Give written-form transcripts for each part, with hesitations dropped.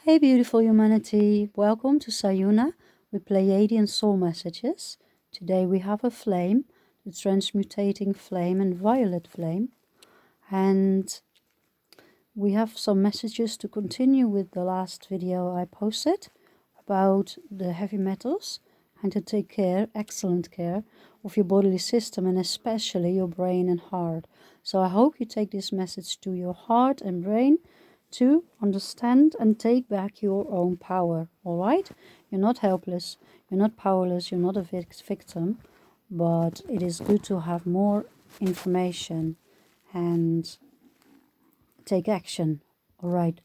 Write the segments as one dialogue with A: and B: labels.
A: Hey beautiful humanity, welcome to Sayuna with Pleiadian Soul Messages. Today we have a flame, the transmutating flame and violet flame, and we have some messages to continue with the last video I posted about the heavy metals and to take care, excellent care, of your bodily system and especially your brain and heart. So I hope you take this message to your heart and brain to understand and take back your own power, all right? You're not helpless, you're not powerless, you're not a victim, but it is good to have more information and take action, all right?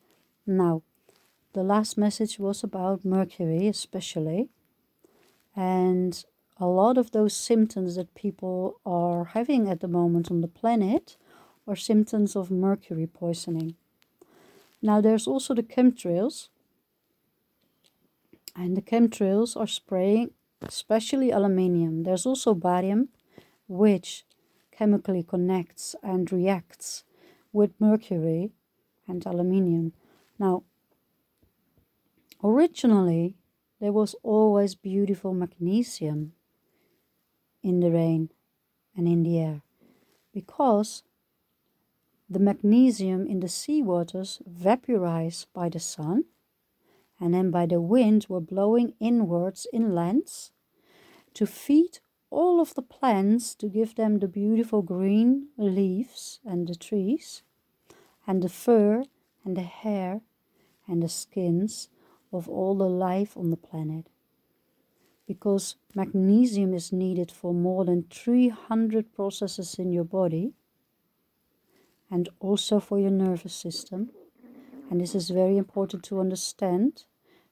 A: Now, the last message was about Mercury especially, and a lot of those symptoms that people are having at the moment on the planet are symptoms of mercury poisoning. Now there's also the chemtrails, and the chemtrails are spraying especially aluminium. There's also barium, which chemically connects and reacts with mercury and aluminium. Now, originally, there was always beautiful magnesium in the rain and in the air, because the magnesium in the seawaters vaporize by the sun and then by the wind were blowing inwards inlands to feed all of the plants, to give them the beautiful green leaves and the trees and the fur and the hair and the skins of all the life on the planet. Because magnesium is needed for more than 300 processes in your body and also for your nervous system. And this is very important to understand,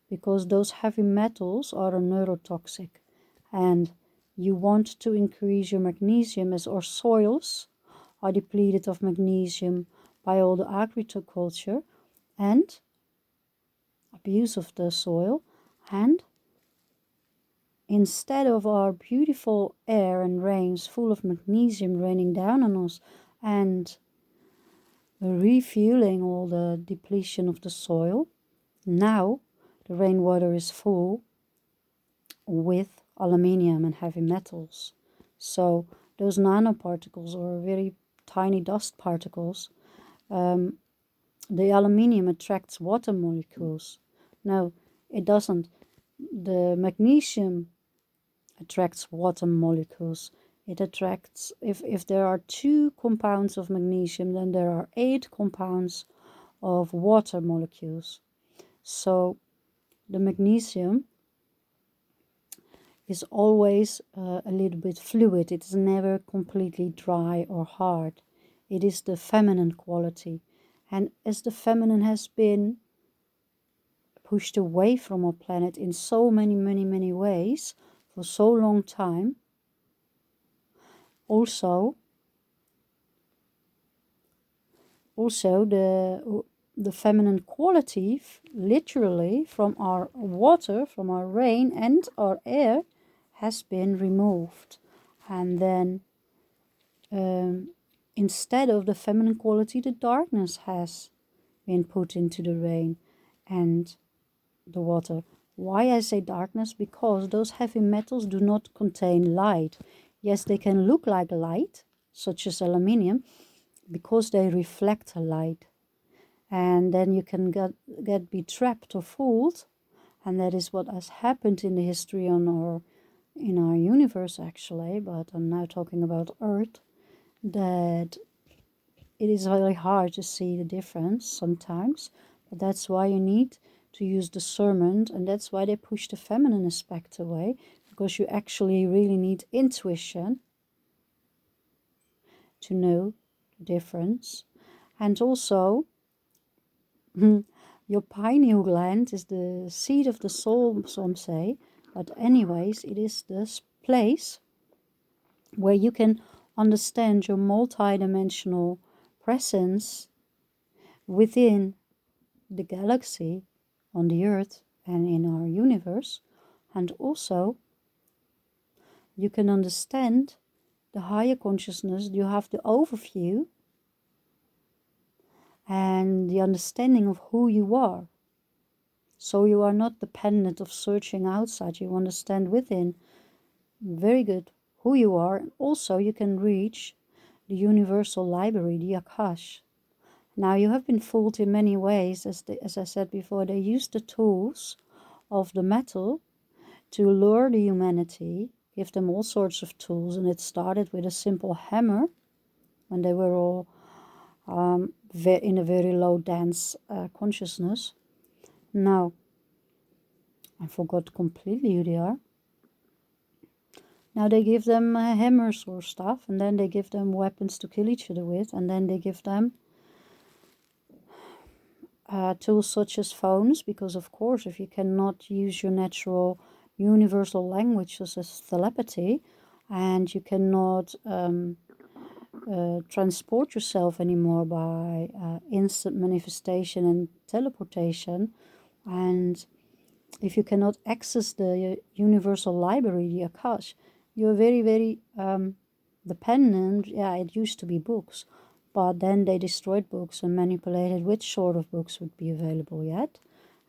A: because those heavy metals are neurotoxic, and you want to increase your magnesium as our soils are depleted of magnesium by all the agriculture and abuse of the soil. And instead of our beautiful air and rains full of magnesium raining down on us and refueling all the depletion of the soil, now the rainwater is full with aluminium and heavy metals. So those nanoparticles, or very tiny dust particles, the aluminium attracts water molecules. No, it doesn't. The magnesium attracts water molecules. It attracts, if there are 2 compounds of magnesium, then there are 8 compounds of water molecules. So the magnesium is always a little bit fluid. It's never completely dry or hard. It is the feminine quality. And as the feminine has been pushed away from our planet in so many ways for so long time, also the feminine quality, literally from our water, from our rain and our air, has been removed. And then instead of the feminine quality, the darkness has been put into the rain and the water. Why I say darkness? Because those heavy metals do not contain light. Yes, they can look like light, such as aluminium, because they reflect light. And then you can be trapped or fooled. And that is what has happened in the history in our universe, actually. But I'm now talking about Earth. That it is very hard to see the difference sometimes. But that's why you need to use discernment. And that's why they push the feminine aspect away. Because you actually really need intuition to know the difference. And also, your pineal gland is the seat of the soul, some say. But anyways, it is this place where you can understand your multidimensional presence within the galaxy, on the Earth and in our universe. And also, you can understand the higher consciousness. You have the overview and the understanding of who you are. So you are not dependent of searching outside. You understand within very good who you are. And also you can reach the universal library, the Akash. Now you have been fooled in many ways. As I said before, they use the tools of the metal to lure the humanity, give them all sorts of tools. And it started with a simple hammer when they were all in a very low dense consciousness. Now, I forgot completely who they are. Now they give them hammers or stuff, and then they give them weapons to kill each other with, and then they give them tools such as phones, because of course if you cannot use your natural universal language such as telepathy, and you cannot transport yourself anymore by instant manifestation and teleportation, and if you cannot access the universal library, the Akash, you're very, very dependent. Yeah, it used to be books, but then they destroyed books and manipulated which sort of books would be available yet,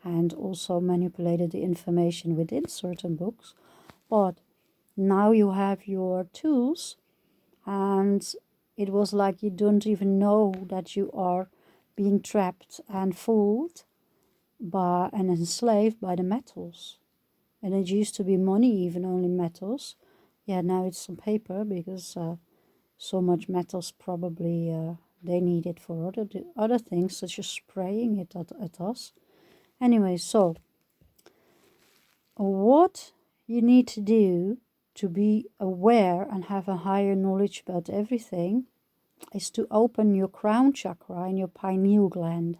A: and also manipulated the information within certain books. But now you have your tools, and it was like you don't even know that you are being trapped and fooled by and enslaved by the metals. And it used to be money, even only metals. Yeah, now it's on paper because so much metals probably they need it for other things, such as spraying it at us. Anyway, so what you need to do to be aware and have a higher knowledge about everything is to open your crown chakra and your pineal gland.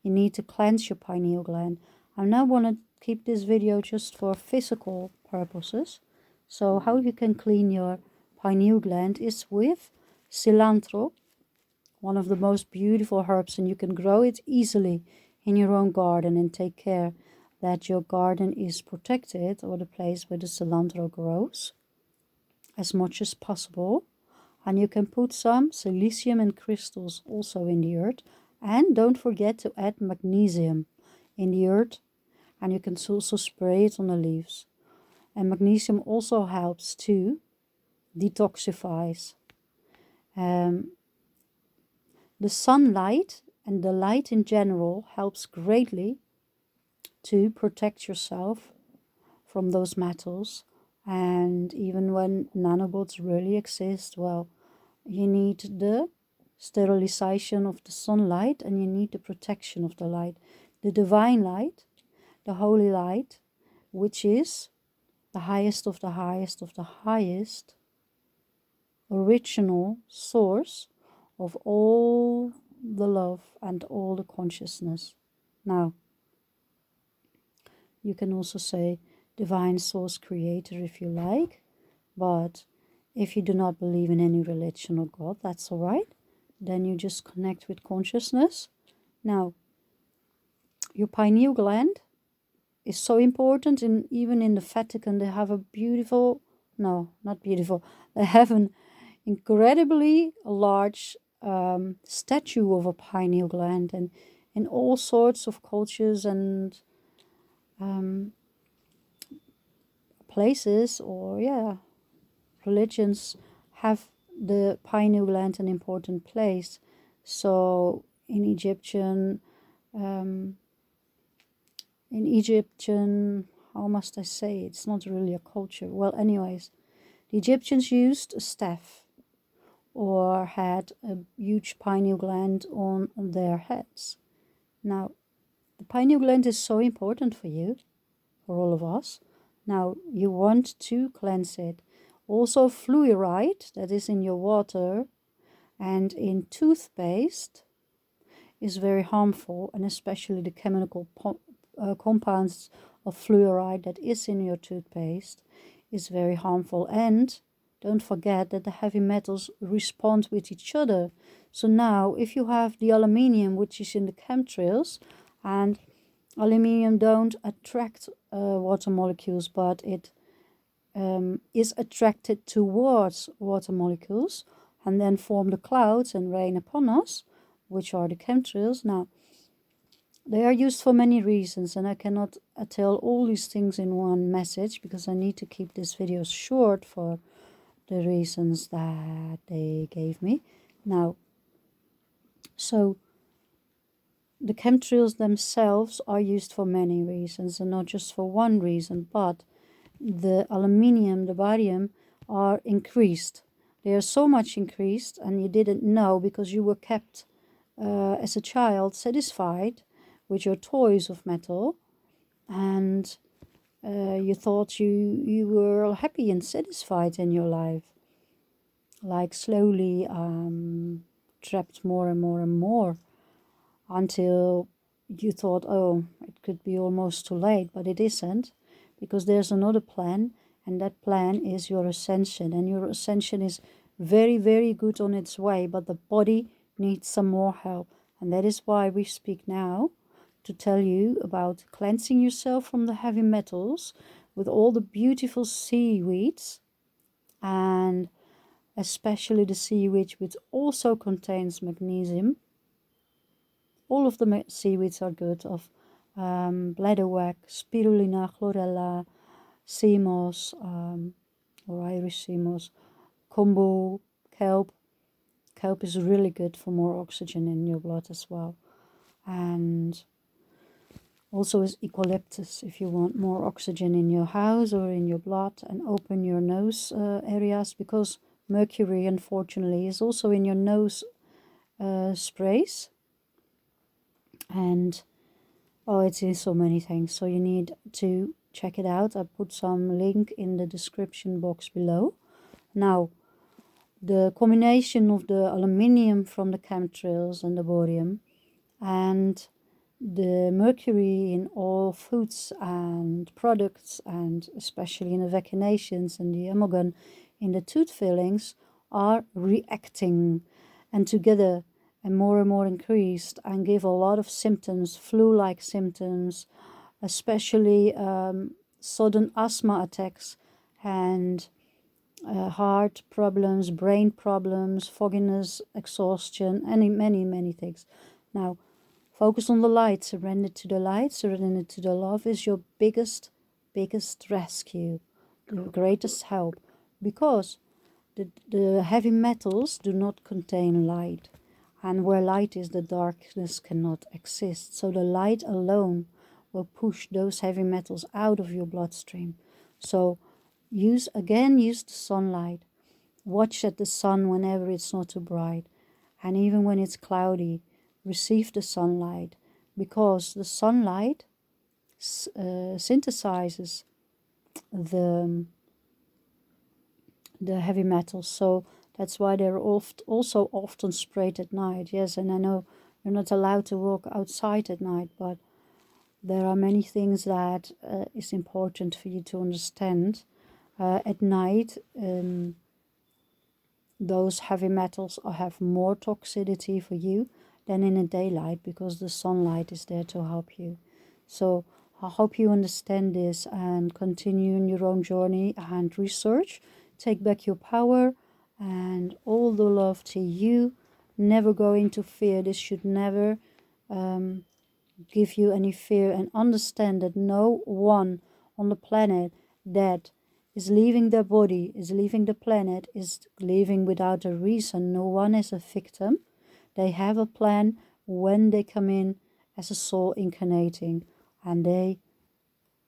A: You need to cleanse your pineal gland. I now want to keep this video just for physical purposes. So how you can clean your pineal gland is with cilantro, one of the most beautiful herbs, and you can grow it easily in your own garden and take care that your garden is protected, or the place where the cilantro grows, as much as possible. And you can put some silicium and crystals also in the earth. And don't forget to add magnesium in the earth, and you can also spray it on the leaves. And magnesium also helps to detoxify. The sunlight and the light in general helps greatly to protect yourself from those metals. And even when nanobots really exist, well, you need the sterilization of the sunlight, and you need the protection of the light, the divine light, the holy light, which is the highest of the highest of the highest original source of all the love and all the consciousness. Now, you can also say divine source creator if you like, but if you do not believe in any religion or God, that's all right. Then you just connect with consciousness. Now, your pineal gland is so important. Even in the Vatican, they have a beautiful, no, not beautiful, they have an incredibly large statue of a pineal gland, and in all sorts of cultures and places, or religions have the pineal gland an important place. So in Egyptian, how must I say, it's not really a culture. Well, anyways, the Egyptians used a staff or had a huge pineal gland on their heads. Now, the pineal gland is so important for you, for all of us. Now, you want to cleanse it. Also, fluoride that is in your water and in toothpaste is very harmful, and especially the chemical compounds of fluoride that is in your toothpaste is very harmful. And don't forget that the heavy metals respond with each other. So now, if you have the aluminium, which is in the chemtrails, and aluminium don't attract water molecules, but it is attracted towards water molecules and then form the clouds and rain upon us, which are the chemtrails. Now, They are used for many reasons, and I cannot tell all these things in one message because I need to keep this video short for the reasons that they gave me. Now, so the chemtrails themselves are used for many reasons and not just for one reason, but the aluminium, the barium are increased. They are so much increased, and you didn't know because you were kept as a child satisfied with your toys of metal, and you thought you were happy and satisfied in your life. Like slowly trapped more and more and more until you thought, oh, it could be almost too late, but it isn't, because there's another plan, and that plan is your ascension, and your ascension is very, very good on its way, but the body needs some more help. And that is why we speak now, to tell you about cleansing yourself from the heavy metals with all the beautiful seaweeds, and especially the seaweed which also contains magnesium. All of the seaweeds are good, of bladderwrack, spirulina, chlorella, sea moss, or Irish sea moss, kombu, kelp. Kelp is really good for more oxygen in your blood as well. And also is eucalyptus if you want more oxygen in your house or in your blood and open your nose areas, because mercury, unfortunately, is also in your nose sprays. And it's in so many things, so you need to check it out. I put some link in the description box below. Now, the combination of the aluminium from the chemtrails and the barium and the mercury in all foods and products, and especially in the vaccinations and the amalgam in the tooth fillings, are reacting, and together and more increased, and give a lot of symptoms, flu-like symptoms, especially sudden asthma attacks and heart problems, brain problems, fogginess, exhaustion, and many things. Now, focus on the light, surrender to the light, surrender to the love is your biggest rescue, the greatest help, because the heavy metals do not contain light. And where light is, the darkness cannot exist. So the light alone will push those heavy metals out of your bloodstream. So use the sunlight. Watch at the sun whenever it's not too bright. And even when it's cloudy, receive the sunlight. Because the sunlight synthesizes the heavy metals. So that's why they're also often sprayed at night. Yes, and I know you're not allowed to walk outside at night, but there are many things that is important for you to understand. At night, those heavy metals have more toxicity for you than in the daylight, because the sunlight is there to help you. So I hope you understand this and continue in your own journey and research. Take back your power. And all the love to you. Never go into fear. This should never give you any fear. And understand that no one on the planet that is leaving their body, is leaving the planet, is leaving without a reason. No one is a victim. They have a plan when they come in as a soul incarnating. And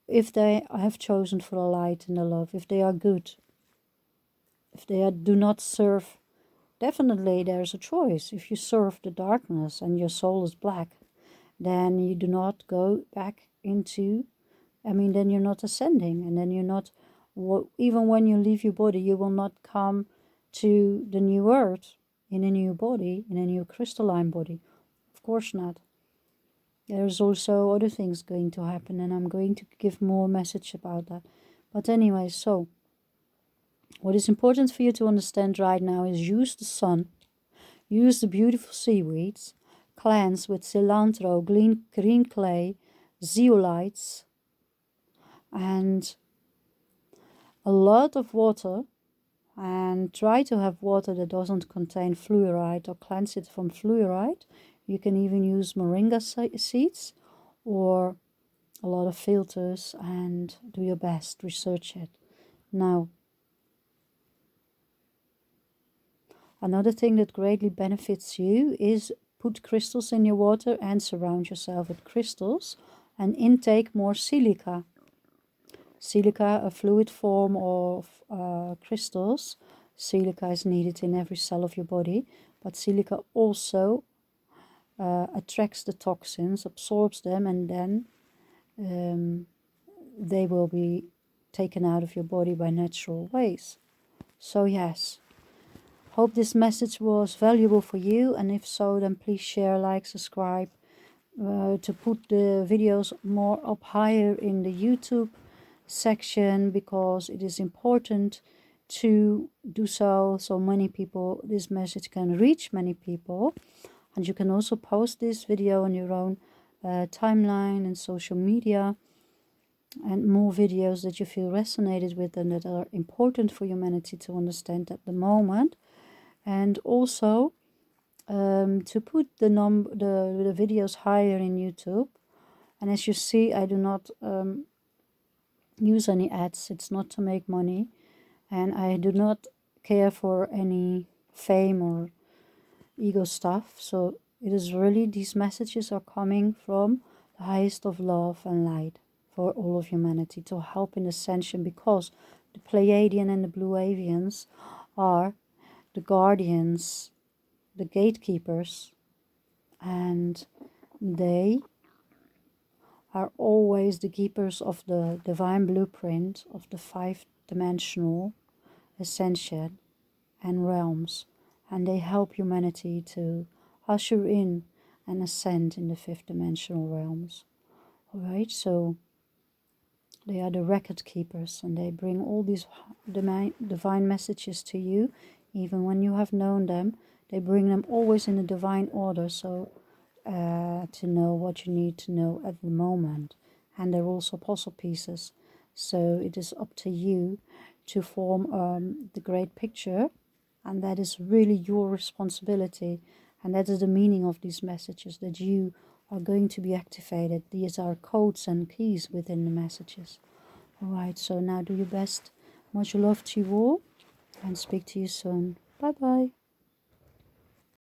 A: if they have chosen for the light and the love, if they are good, if they do not serve, definitely there's a choice. If you serve the darkness and your soul is black, then you do not go back into, then you're not ascending, and then you're not, even when you leave your body, you will not come to the new earth in a new body, in a new crystalline body. Of course not. There's also other things going to happen, and I'm going to give more message about that. But anyway, so what is important for you to understand right now is use the sun, use the beautiful seaweeds, cleanse with cilantro, green clay, zeolites, and a lot of water, and try to have water that doesn't contain fluoride, or cleanse it from fluoride. You can even use moringa seeds, or a lot of filters, and do your best, research it. Now, another thing that greatly benefits you is put crystals in your water and surround yourself with crystals, and intake more silica. Silica, a fluid form of crystals. Silica is needed in every cell of your body, but silica also attracts the toxins, absorbs them, and then they will be taken out of your body by natural ways. So yes, hope this message was valuable for you, and if so, then please share, like, subscribe, to put the videos more up higher in the YouTube section, because it is important to do so many people, this message can reach many people. And you can also post this video on your own timeline and social media, and more videos that you feel resonated with and that are important for humanity to understand at the moment. And also to put the videos higher in YouTube. And as you see, I do not use any ads. It's not to make money, and I do not care for any fame or ego stuff. So it is really, these messages are coming from the highest of love and light for all of humanity, to help in ascension, because the Pleiadian and the Blue Avians are the guardians, the gatekeepers, and they are always the keepers of the divine blueprint of the 5-dimensional ascension and realms, and they help humanity to usher in and ascend in the 5th-dimensional realms. Alright, so they are the record keepers, and they bring all these divine messages to you, even when you have known them. They bring them always in a divine order, so to know what you need to know at the moment. And they're also puzzle pieces, so it is up to you to form the great picture, and that is really your responsibility. And that is the meaning of these messages, that you are going to be activated. These are codes and keys within the messages. Alright, so now do your best. Much love to you all, and speak to you soon. Bye bye.